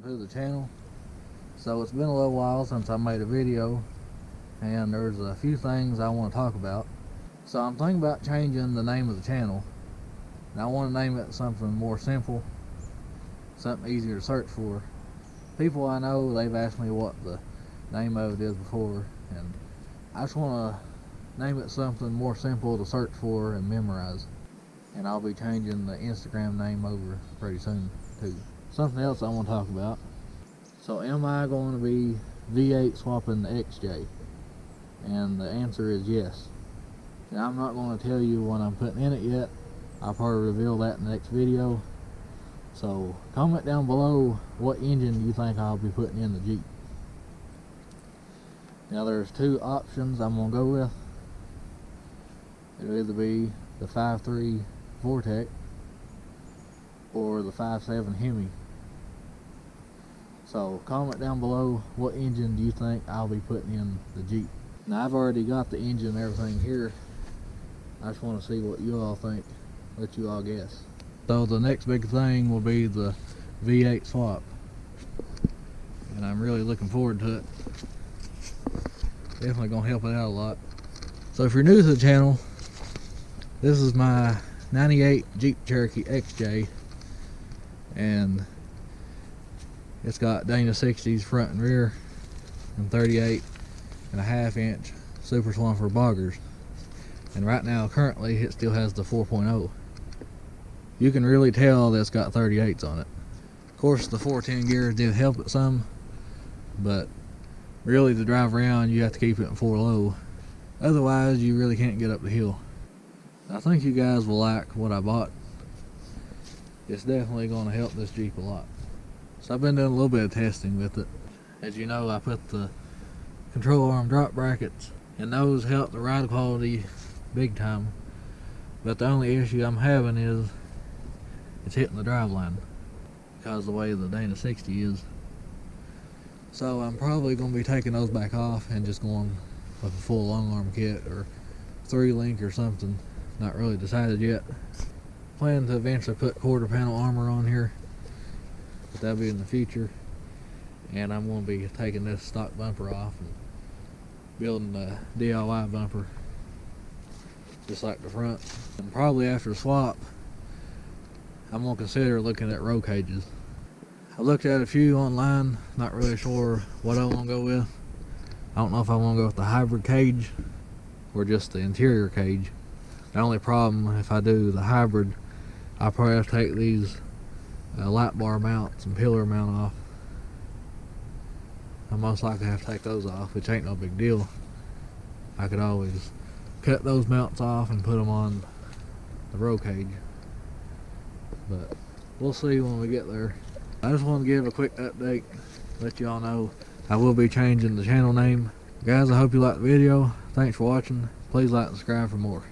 to the channel. So it's been a little while since I made a video, and there's a few things I want to talk about. So I'm thinking about changing the name of the channel, and I want to name it something more simple, something easier to search for. People I know, they've asked me what the name of it is before, and I just want to name it something more simple to search for and memorize. And I'll be changing the Instagram name over pretty soon too. Something else I want to talk about. So am I going to be V8 swapping the XJ? And the answer is yes. And I'm not going to tell you what I'm putting in it yet. I'll probably reveal that in the next video. So comment down below what engine you think I'll be putting in the Jeep. Now there's two options I'm going to go with. It'll either be the 5.3 Vortec or the 5.7 Hemi. So comment down below what engine do you think I'll be putting in the Jeep. Now I've already got the engine and everything here. I just want to see what you all think. Let you all guess. So the next big thing will be the V8 swap, and I'm really looking forward to it. Definitely gonna help it out a lot. So if you're new to the channel, this is my 98 Jeep Cherokee XJ, and it's got Dana 60s front and rear and 38.5 inch Super Swamper Boggers, and right now currently it still has the 4.0. You can really tell that it's got 38s on it. Of course the 410 gears did help it some, but really to drive around you have to keep it in 4 low, otherwise you really can't get up the hill. I think you guys will like what I bought. It's definitely going to help this Jeep a lot. So I've been doing a little bit of testing with it. As you know, I put the control arm drop brackets, and those help the ride quality big time. But the only issue I'm having is it's hitting the drive line because of the way the Dana 60 is. So I'm probably going to be taking those back off and just going with a full long arm kit or 3-link or something. Not really decided yet. Plan to eventually put quarter panel armor on here, but that'll be in the future. And I'm going to be taking this stock bumper off and building a DIY bumper just like the front. And probably after the swap, I'm going to consider looking at roll cages. I looked at a few online, not really sure what I want to go with. I don't know if I want to go with the hybrid cage or just the interior cage. The only problem, if I do the hybrid, I'll probably have to take these light bar mounts and pillar mount off. I'll most likely have to take those off, which ain't no big deal. I could always cut those mounts off and put them on the roll cage. But we'll see when we get there. I just want to give a quick update, let you all know I will be changing the channel name. Guys, I hope you liked the video. Thanks for watching. Please like and subscribe for more.